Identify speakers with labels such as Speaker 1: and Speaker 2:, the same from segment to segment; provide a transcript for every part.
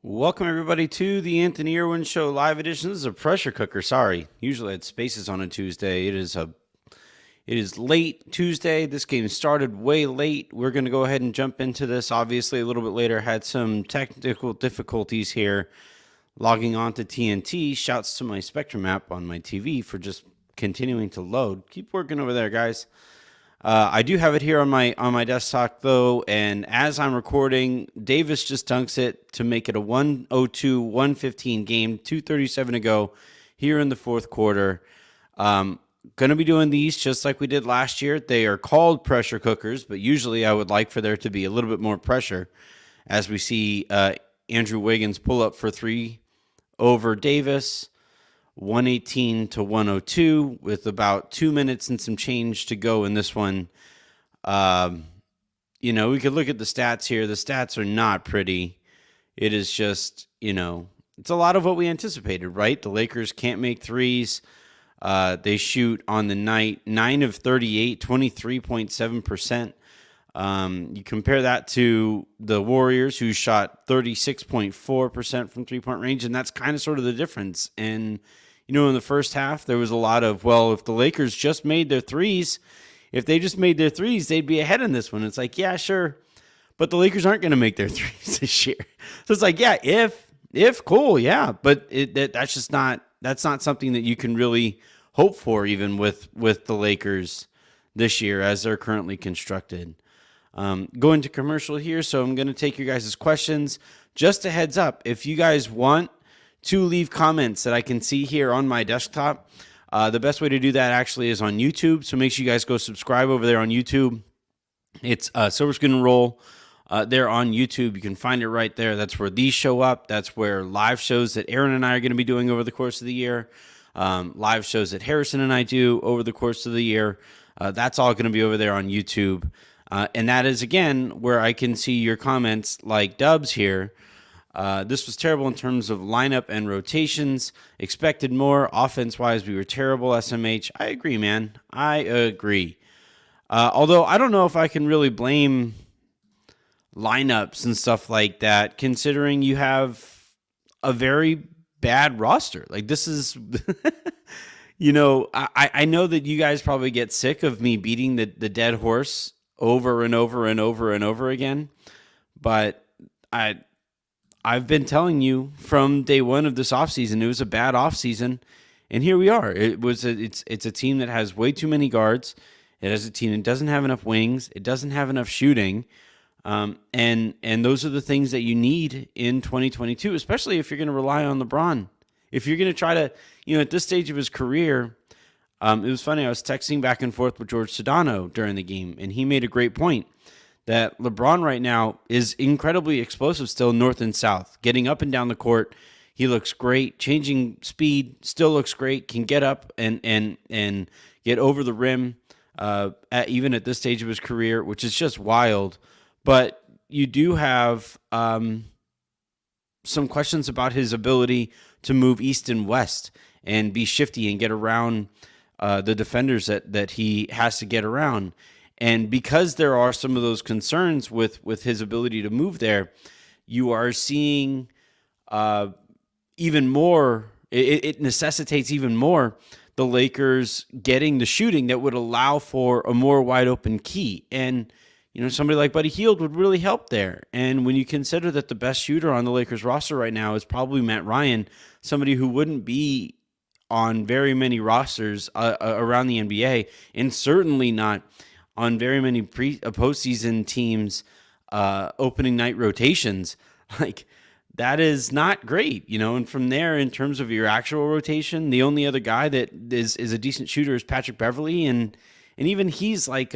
Speaker 1: Welcome everybody to the Anthony Irwin Show live edition. This is a pressure cooker. Sorry, usually I had spaces on a Tuesday. It is late Tuesday. This game started way late. We're going to go ahead and jump into this. Obviously, a little bit later, had some technical difficulties here logging on to TNT. Shouts to my Spectrum app on my TV for just continuing to load. Keep working over there, guys. I do have it here on my desktop though, and as I'm recording, Davis just dunks it to make it a 102-115 game, 2:37 to go here in the fourth quarter. Going to be doing these just like we did last year. They are called pressure cookers, but usually I would like for there to be a little bit more pressure as we see Andrew Wiggins pull up for three over Davis. 118-102 with about 2 minutes and some change to go in this one. We could look at the stats here. The stats are not pretty. It is just, it's a lot of what we anticipated, right? The Lakers can't make threes. They shoot on the night 9 of 38, 23.7%. You compare that to the Warriors, who shot 36.4% from three-point range, and that's kind of sort of the difference. And in the first half, there was a lot of, well, if the Lakers just made their threes, they'd be ahead in this one. It's like, yeah, sure, but the Lakers aren't going to make their threes this year. So it's like, yeah, if cool, yeah, but that's not something that you can really hope for, even with the Lakers this year as they're currently constructed. Going to commercial here, so I'm going to take your guys' questions. Just a heads up, if you guys want to leave comments that I can see here on my desktop, the best way to do that actually is on YouTube, so make sure you guys go subscribe over there on YouTube. It's Silver Screen and Roll there on YouTube. You can find it right there. That's where these show up. That's where live shows that Aaron and I are going to be doing over the course of the year, live shows that Harrison and I do over the course of the year, that's all going to be over there on YouTube. And that is, again, where I can see your comments like Dubs here. This was terrible in terms of lineup and rotations. Expected more. Offense-wise, we were terrible, SMH. I agree, man. I agree. Although I don't know if I can really blame lineups and stuff like that, considering you have a very bad roster. Like, this is... I know that you guys probably get sick of me beating the dead horse over and over and over and over again, but I've been telling you from day one of this offseason, it was a bad offseason, and here we are. It's a team that has way too many guards. It has a team that doesn't have enough wings. It doesn't have enough shooting, and those are the things that you need in 2022, especially if you're going to rely on LeBron. If you're going to try to, at this stage of his career, it was funny. I was texting back and forth with George Sedano during the game, and he made a great point that LeBron right now is incredibly explosive still north and south, getting up and down the court. He looks great, changing speed, still looks great, can get up and get over the rim even at this stage of his career, which is just wild. But you do have some questions about his ability to move east and west and be shifty and get around the defenders that he has to get around. And because there are some of those concerns with his ability to move there, you are seeing even more, it necessitates even more the Lakers getting the shooting that would allow for a more wide open key. And, somebody like Buddy Hield would really help there. And when you consider that the best shooter on the Lakers roster right now is probably Matt Ryan, somebody who wouldn't be on very many rosters around the NBA, and certainly not on very many postseason teams' opening night rotations, like, that is not great, And from there, in terms of your actual rotation, the only other guy that is a decent shooter is Patrick Beverley, and even he's like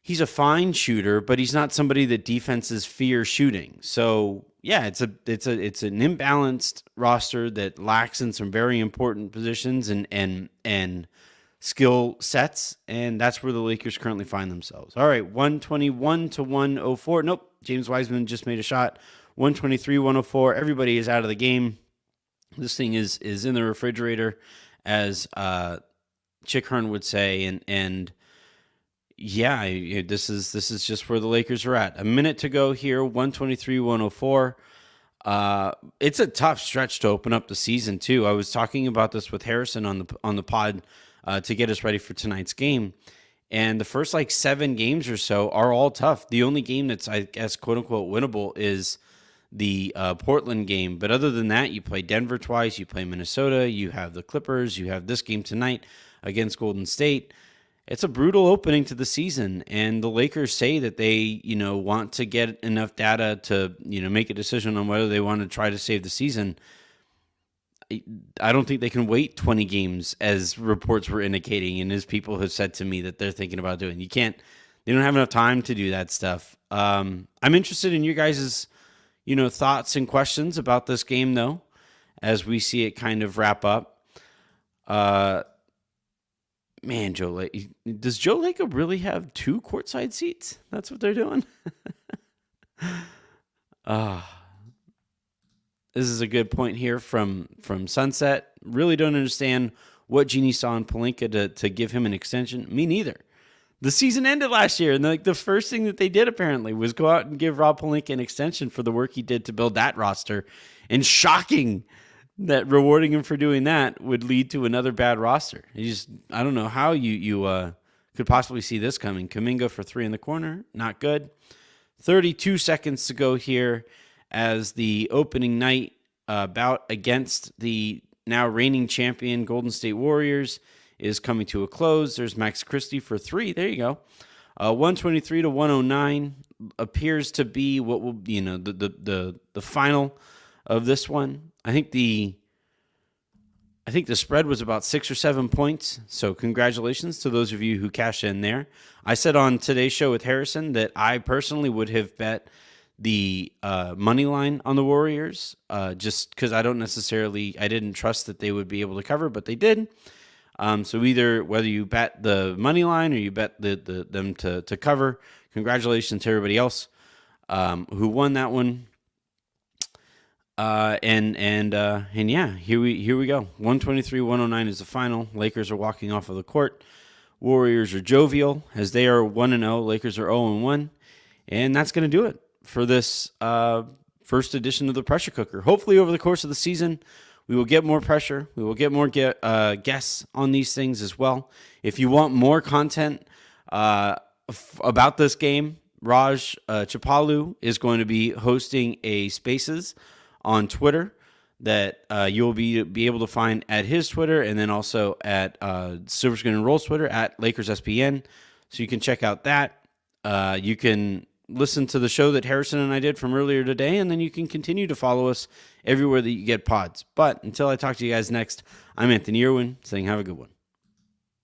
Speaker 1: he's a fine shooter, but he's not somebody that defenses fear shooting. So yeah, it's an imbalanced roster that lacks in some very important positions and skill sets, and that's where the Lakers currently find themselves. All right, 121-104. Nope, James Wiseman just made a shot. 123-104. Everybody is out of the game. This thing is in the refrigerator, as Chick Hearn would say, and Yeah, this is just where the Lakers are at. A minute to go here, 123-104. It's a tough stretch to open up the season too. I was talking about this with Harrison on the pod to get us ready for tonight's game. And the first like 7 games or so are all tough. The only game that's, I guess, quote unquote, winnable is the Portland game. But other than that, you play Denver twice, you play Minnesota, you have the Clippers, you have this game tonight against Golden State. It's a brutal opening to the season, and the Lakers say that they, want to get enough data to, make a decision on whether they want to try to save the season. I don't think they can wait 20 games, as reports were indicating, and as people have said to me that they're thinking about doing. They don't have enough time to do that stuff. I'm interested in your guys' thoughts and questions about this game, though, as we see it kind of wrap up. Man, does Joe Lacob really have 2 courtside seats? That's what they're doing? This is a good point here from Sunset. Really don't understand what Genie saw in Pelinka to give him an extension. Me neither. The season ended last year, and the first thing that they did apparently was go out and give Rob Pelinka an extension for the work he did to build that roster. And shocking that rewarding him for doing that would lead to another bad roster. I don't know how you could possibly see this coming. Kuminga for 3 in the corner, not good. 32 seconds to go here as the opening night bout against the now reigning champion Golden State Warriors is coming to a close. There's Max Christie for 3. There you go. 123-109 appears to be what will be, the final of this one. I think the spread was about 6 or 7 points. So congratulations to those of you who cashed in there. I said on today's show with Harrison that I personally would have bet the money line on the Warriors, just because I didn't trust that they would be able to cover, but they did. So whether you bet the money line or you bet them to cover, congratulations to everybody else who won that one. And yeah, here we go. 123-109 is the final. Lakers are walking off of the court. Warriors are jovial as they are 1-0. Lakers are 0-1, and that's going to do it for this first edition of the Pressure Cooker. Hopefully, over the course of the season, we will get more pressure. We will get more guests on these things as well. If you want more content about this game, Raj Chapalu is going to be hosting a Spaces on Twitter that you'll be able to find at his Twitter, and then also at Silver Screen and Rolls Twitter at LakersSPN. So you can check out that. You can listen to the show that Harrison and I did from earlier today, and then you can continue to follow us everywhere that you get pods. But until I talk to you guys next, I'm Anthony Irwin saying have a good one.